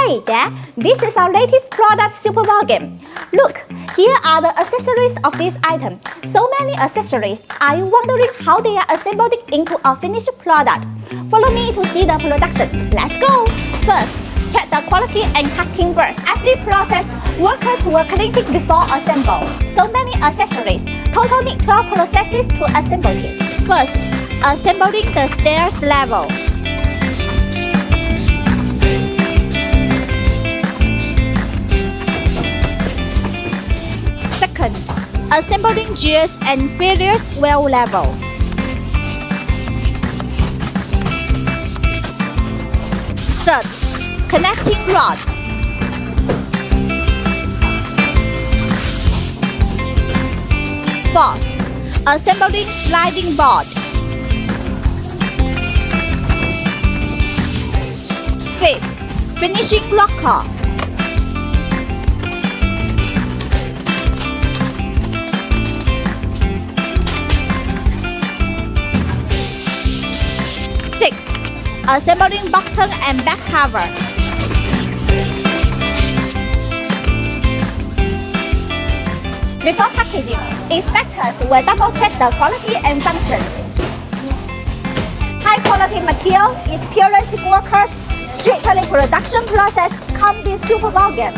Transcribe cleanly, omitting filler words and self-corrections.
Hey there, this is our latest product Super Ball game. Look, here are the accessories of this item. So many accessories. Are you wondering how they are assembled into a finished product? Follow me to see the production. Let's go! First, check the quality and cutting burrs. Every process, workers will clean it before assemble. So many accessories. Total need 12 processes to assemble it. First, assembling the stairs level. Second, assembling gears and failures well level. Third, connecting rod. Fourth, assembling sliding board. Fifth, finishing locker. Sixth, assembling button and back cover. Before packaging, inspectors will double-check the quality and functions. High-quality material, experienced workers, strictly production process come this Super Ball game.